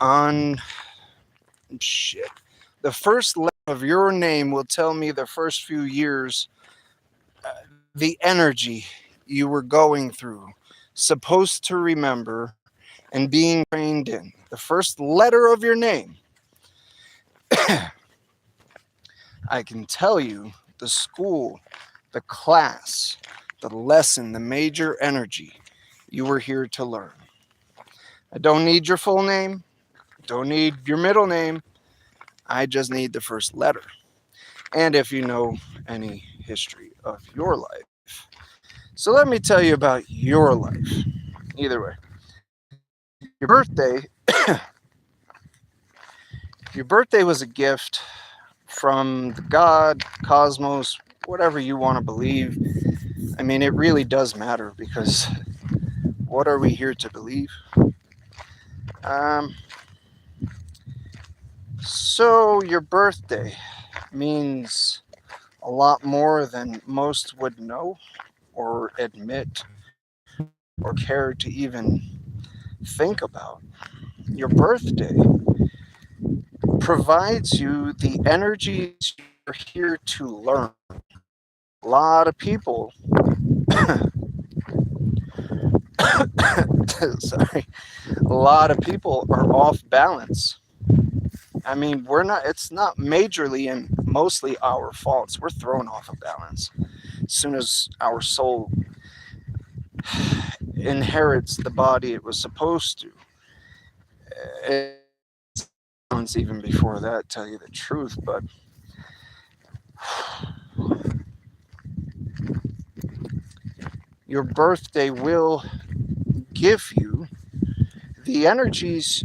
on shit. The first letter of your name will tell me the first few years, the energy you were going through, supposed to remember, and being trained in. The first letter of your name, I can tell you the school, the class, the lesson, the major energy you were here to learn. I don't need your full name, don't need your middle name. I just need the first letter. And if you know any history of your life. So let me tell you about your life. Either way, your birthday, your birthday was a gift from the God, cosmos, whatever you want to believe. I mean, it really does matter because what are we here to believe? Um, so your birthday means a lot more than most would know or admit or care to even think about. Your birthday provides you the energies you're here to learn. A lot of people, sorry, a lot of people are off balance. I mean, it's not majorly and mostly our faults. We're thrown off of balance as soon as our soul inherits the body it was supposed to. It's balance even before that, tell you the truth, but your birthday will give you the energies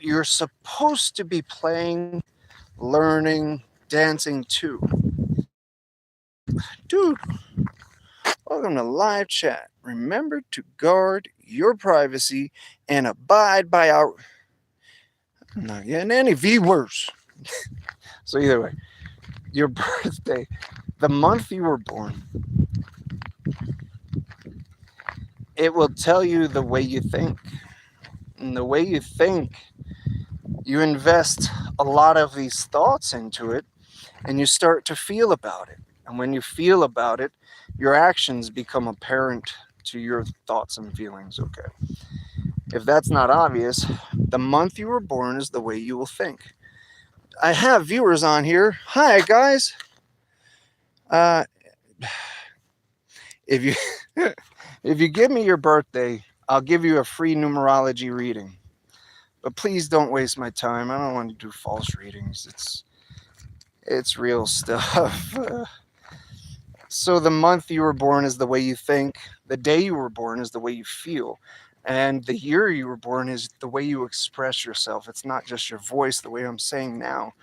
you're supposed to be playing, learning, dancing to. Dude, welcome to live chat. Remember to guard your privacy and abide by our. I'm not getting any viewers. So, either way, your birthday, the month you were born, it will tell you the way you think. And the way you think, you invest a lot of these thoughts into it and you start to feel about it. And when you feel about it, your actions become apparent to your thoughts and feelings, okay? If that's not obvious, the month you were born is the way you will think. I have viewers on here. Hi, guys. Uh, if you if you give me your birthday, I'll give you a free numerology reading. But please don't waste my time. I don't want to do false readings. It's real stuff. So the month you were born is the way you think. The day you were born is the way you feel. And the year you were born is the way you express yourself. It's not just your voice, the way I'm saying now.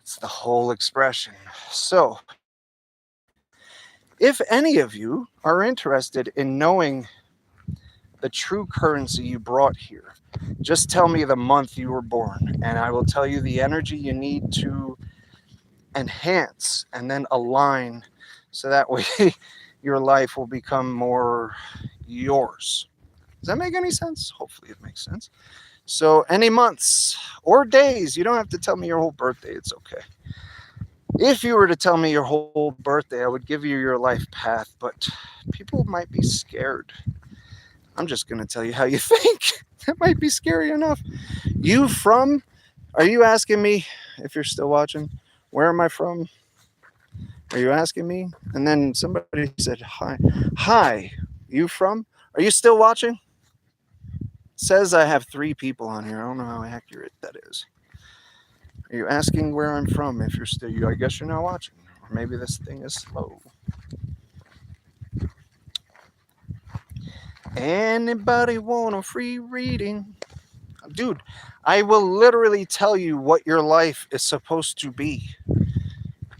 It's the whole expression. So, if any of you are interested in knowing the true currency you brought here, just tell me the month you were born, and I will tell you the energy you need to enhance and then align so that way your life will become more yours. Does that make any sense? Hopefully it makes sense. So any months or days, you don't have to tell me your whole birthday, it's okay. If you were to tell me your whole birthday, I would give you your life path, but people might be scared. I'm just going to tell you how you think. That might be scary enough. Are you asking me, if you're still watching, where am I from? Are you asking me? And then somebody said, Hi, you from? Are you still watching? It says I have 3 people on here. I don't know how accurate that is. Are you asking where I'm from? If you're still, I guess you're not watching. Or maybe this thing is slow. Anybody want a free reading? Dude, I will literally tell you what your life is supposed to be.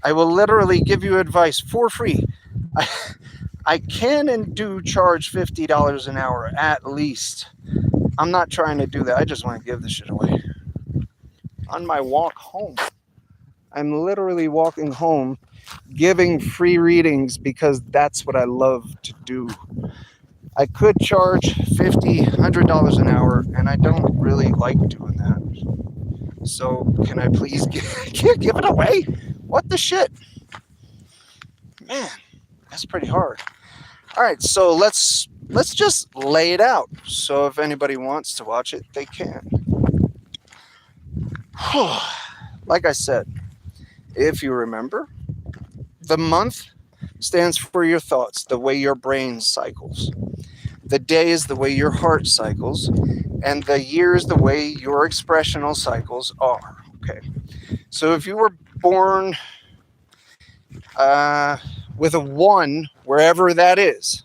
I will literally give you advice for free. I can and do charge $50 an hour at least. I'm not trying to do that. I just want to give this shit away. On my walk home, I'm literally walking home giving free readings because that's what I love to do. I could charge $50, $100 an hour, and I don't really like doing that. So can I please give it away? What the shit? Man, that's pretty hard. All right, so let's just lay it out. So if anybody wants to watch it, they can. Like I said, if you remember, the month stands for your thoughts, the way your brain cycles. The day is the way your heart cycles, and the year is the way your expressional cycles are. Okay. So if you were born with a one, wherever that is,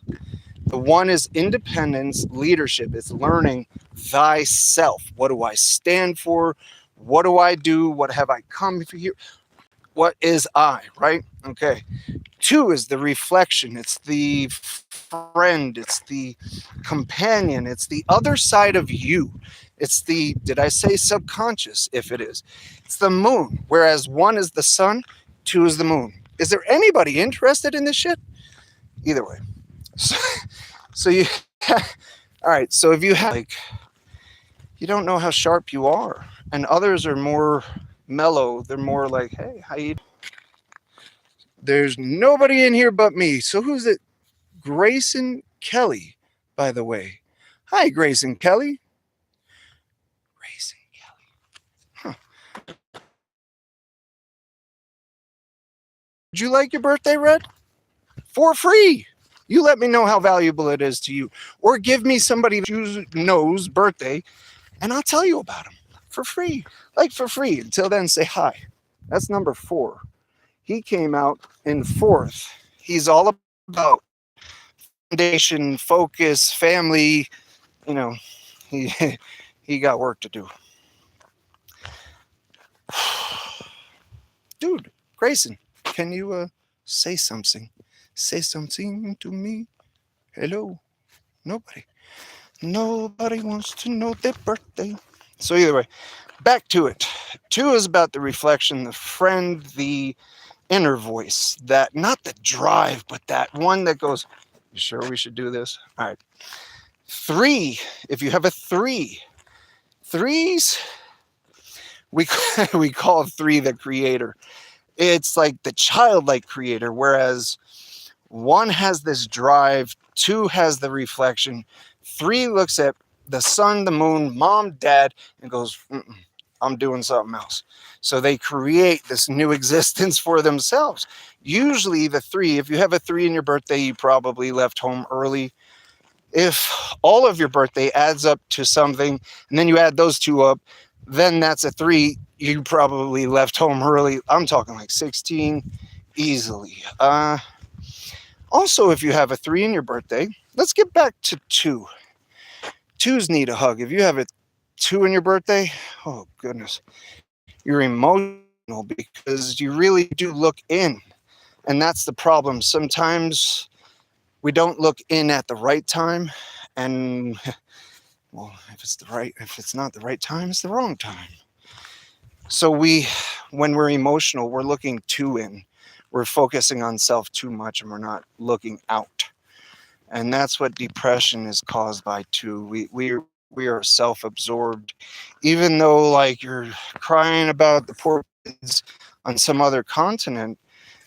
the one is independence, leadership. It's learning thyself. What do I stand for? What do I do? What have I come here? What is I, right? Okay. Two is the reflection. It's the friend. It's the companion. It's the other side of you. It's the, did I say subconscious? If it is, it's the moon. Whereas one is the sun, two is the moon. Is there anybody interested in this shit? Either way. So you, all right. So if you have, like, you don't know how sharp you are, and others are more mellow. They're more like, hey, how you? There's nobody in here but me. So who's it? Grayson Kelly, by the way. Hi, Grayson Kelly. Grayson Kelly. Huh. Would you like your birthday read? For free. You let me know how valuable it is to you. Or give me somebody that you know's birthday, and I'll tell you about him for free. Like for free. Until then, say hi. That's number 4. He came out in 4th. He's all about foundation, focus, family. You know, he he got work to do. Dude, Grayson, can you say something? Say something to me. Hello. Nobody. Nobody wants to know their birthday. So either way, back to it. 2 is about the reflection, the friend, the inner voice, that not the drive, but that one that goes, you sure we should do this? All right. 3, if you have a 3, threes, we call 3 the creator. It's like the childlike creator, whereas 1 has this drive, 2 has the reflection, 3 looks at the sun, the moon, mom, dad, and goes, I'm doing something else. So they create this new existence for themselves. Usually the 3, if you have a 3 in your birthday, you probably left home early. If all of your birthday adds up to something, and then you add those 2 up, then that's a 3. You probably left home early. I'm talking like 16 easily. Also, if you have a 3 in your birthday, let's get back to 2. 2s need a hug. If you have a 2 in your birthday, oh goodness, you're emotional because you really do look in. And that's the problem. Sometimes we don't look in at the right time. And well, if it's not the right time, it's the wrong time. So when we're emotional, we're looking too in. We're focusing on self too much and we're not looking out. And that's what depression is caused by too. We are self-absorbed. Even though like you're crying about the poor kids on some other continent,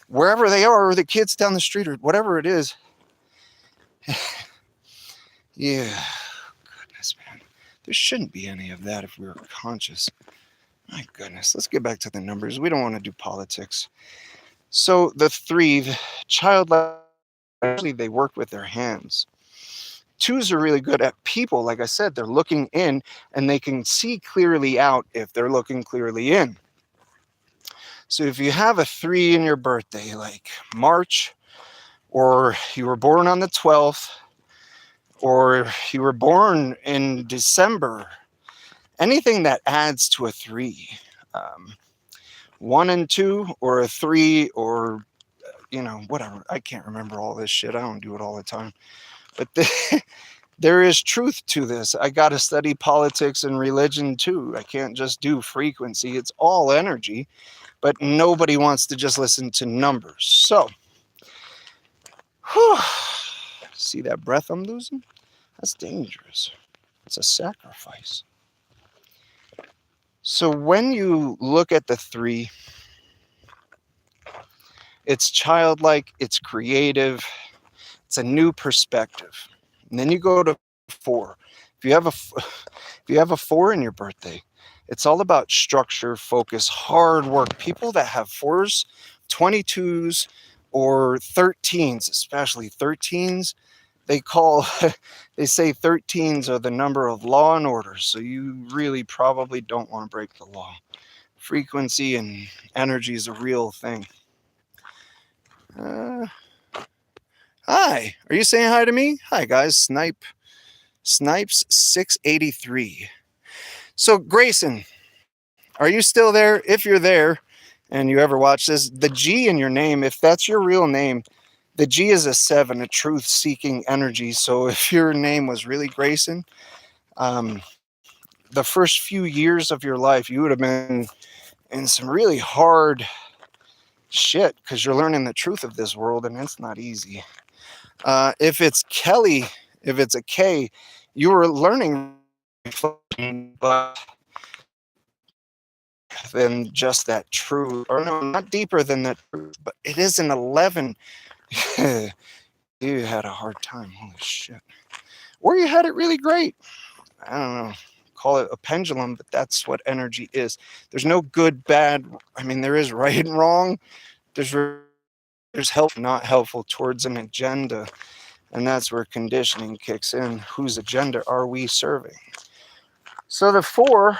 wherever they are, or the kids down the street or whatever it is. Yeah, goodness, man. There shouldn't be any of that if we were conscious. My goodness, let's get back to the numbers. We don't want to do politics. So the 3, the childlike, actually they work with their hands. 2s are really good at people. Like I said, they're looking in and they can see clearly out if they're looking clearly in. So if you have a 3 in your birthday, like March, or you were born on the 12th, or you were born in December, anything that adds to a 3, 1 and 2, or a 3, or, whatever. I can't remember all this shit. I don't do it all the time. But there is truth to this. I got to study politics and religion too. I can't just do frequency. It's all energy, but nobody wants to just listen to numbers. So, see that breath I'm losing? That's dangerous. It's a sacrifice. So when you look at the 3, it's childlike, it's creative, it's a new perspective. And then you go to 4. If you have a if you have a 4 in your birthday, it's all about structure, focus, hard work. People that have 4s, 22s, or 13s, especially 13s, they call they say 13s are the number of law and order. So you really probably don't want to break the law. Frequency and energy is a real thing. Hi, are you saying hi to me? Hi guys, Snipes 683. So Grayson, are you still there? If you're there and you ever watch this, the G in your name, if that's your real name, the G is a 7, a truth-seeking energy. So if your name was really Grayson, the first few years of your life, you would have been in some really hard shit because you're learning the truth of this world, and it's not easy. If it's Kelly, if it's a K, you were learning, but than just that truth, or no, not deeper than that truth, but it is an 11. You had a hard time, holy shit. Or you had it really great. I don't know, call it a pendulum, but that's what energy is. There's no good, bad. I mean, there is right and wrong. There's help, not helpful towards an agenda. And that's where conditioning kicks in. Whose agenda are we serving? So the 4,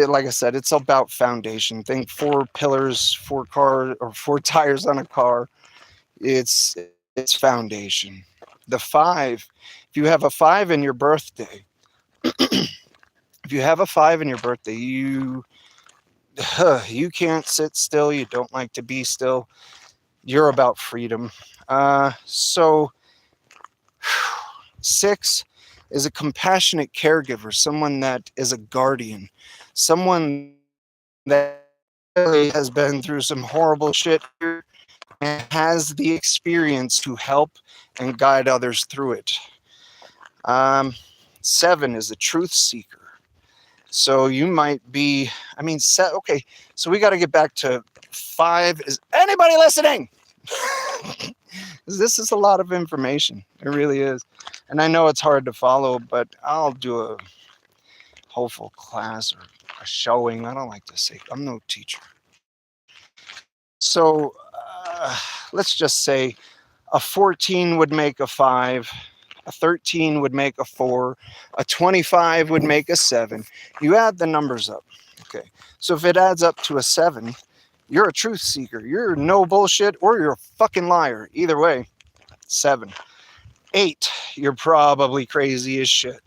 like I said, it's about foundation. Think 4 pillars, 4 cars, or 4 tires on a car. It's foundation. The 5, if you have a 5 in your birthday, if you have a 5 in your birthday, you can't sit still. You don't like to be still. You're about freedom. So 6 is a compassionate caregiver, someone that is a guardian, someone that really has been through some horrible shit and has the experience to help and guide others through it. 7 is a truth seeker. So you might be, okay, so we got to get back to 5. Is anybody listening? This is a lot of information. It really is. And I know it's hard to follow, but I'll do a hopeful class or a showing. I don't like to say, I'm no teacher. So let's just say a 14 would make a 5, a 13 would make a 4, a 25 would make a 7. You add the numbers up. Okay. So if it adds up to a 7, you're a truth seeker. You're no bullshit or you're a fucking liar. Either way, 7. 8, you're probably crazy as shit.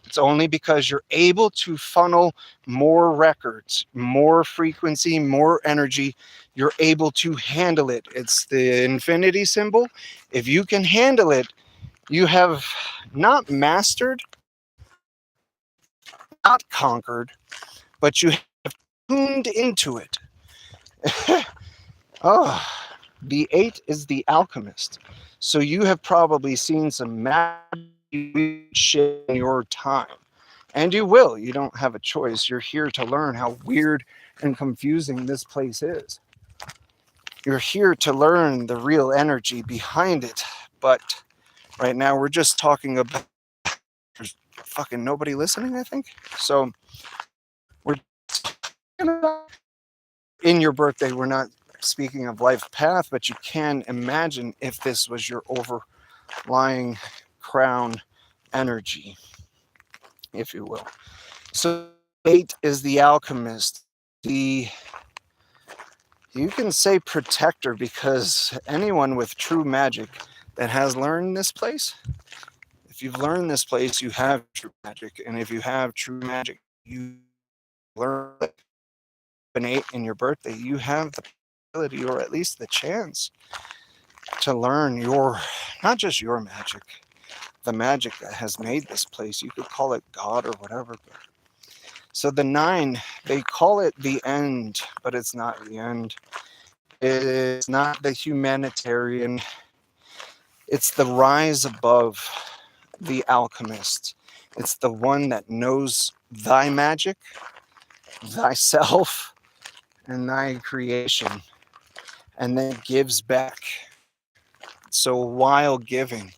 It's only because you're able to funnel more records, more frequency, more energy. You're able to handle it. It's the infinity symbol. If you can handle it, you have not mastered, not conquered, but you have tuned into it. The 8 is the alchemist. So you have probably seen some magic shit in your time. And you will. You don't have a choice. You're here to learn how weird and confusing this place is. You're here to learn the real energy behind it. But right now we're just talking about, there's fucking nobody listening, I think. So we're in your birthday, we're not speaking of life path, but you can imagine if this was your overlying crown energy, if you will. So 8 is the alchemist, you can say protector, because anyone with true magic that has learned this place, if you've learned this place, you have true magic. And if you have true magic, you learn an 8 in your birthday, you have the ability, or at least the chance, to learn not just your magic, the magic that has made this place. You could call it God or whatever. So the 9, they call it the end, but it's not the end. It's not the humanitarian. It's the rise above. the alchemist. It's the one that knows thy magic, thyself, and thy creation, and then gives back. So while giving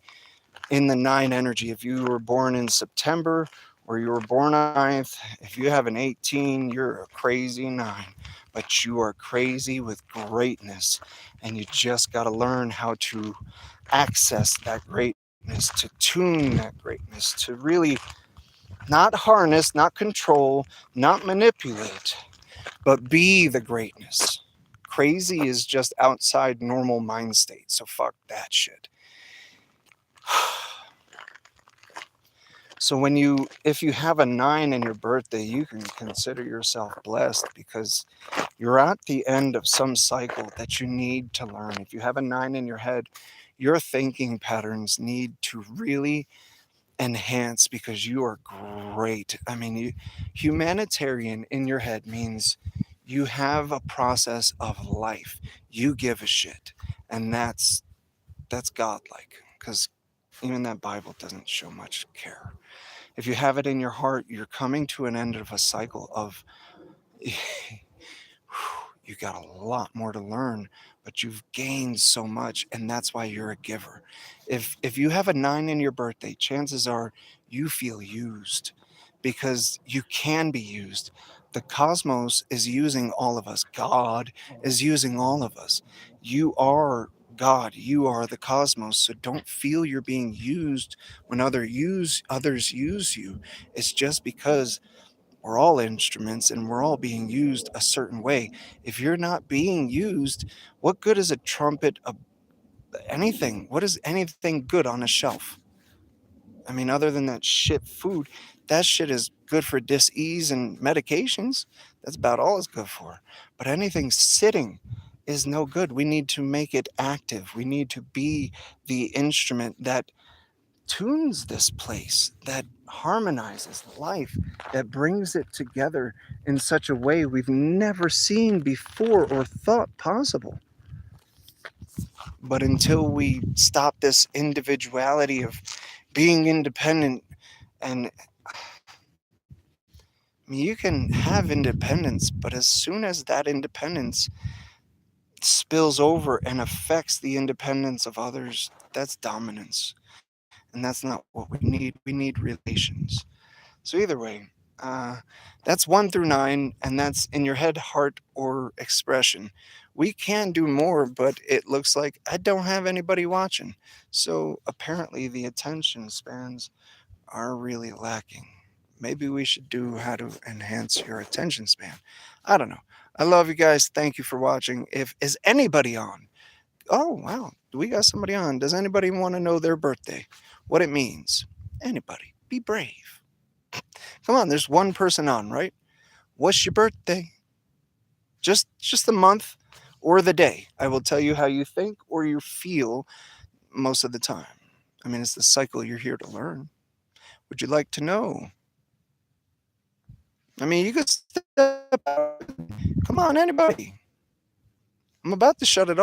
in the nine energy, if you were born in September or you were born on 9th, if you have an 18, you're a crazy 9, but you are crazy with greatness, and you just got to learn how to access that greatness, to tune that greatness, to really not harness, not control, not manipulate, but be the greatness. Crazy is just outside normal mind state, so fuck that shit. So if you have a 9 in your birthday, you can consider yourself blessed, because you're at the end of some cycle that you need to learn. If you have a 9 in your head, your thinking patterns need to really enhance, because you are great. I mean, humanitarian in your head means you have a process of life. You give a shit, and that's godlike, because even that Bible doesn't show much care. If you have it in your heart, you're coming to an end of a cycle of you got a lot more to learn, but you've gained so much, and that's why you're a giver. If you have a 9 in your birthday, chances are you feel used, because you can be used. The cosmos is using all of us. God is using all of us. You are God. You are the cosmos. So don't feel you're being used when others use you. It's just because we're all instruments and we're all being used a certain way. If you're not being used, what good is a trumpet, anything? What is anything good on a shelf? I mean, other than that shit food, that shit is good for dis-ease and medications. That's about all it's good for. But anything sitting is no good. We need to make it active. We need to be the instrument that tunes this place, that harmonizes life, that brings it together in such a way we've never seen before or thought possible. But until we stop this individuality of being independent, and I mean, you can have independence, but as soon as that independence spills over and affects the independence of others, that's dominance. And that's not what we need. We need relations. So either way, uh, that's 1 through 9, and that's in your head, heart, or expression. We can do more, but it looks like I don't have anybody watching. So apparently, the attention spans are really lacking. Maybe we should do how to enhance your attention span. I don't know. I love you guys. Thank you for watching. If is anybody on? Oh wow, we got somebody on. Does anybody want to know their birthday? What it means? Anybody? Be brave. Come on, there's one person on, right? What's your birthday? Just the month or the day. I will tell you how you think or you feel most of the time. I mean, it's the cycle you're here to learn. Would you like to know? I mean, you could step out. Come on, anybody. I'm about to shut it off.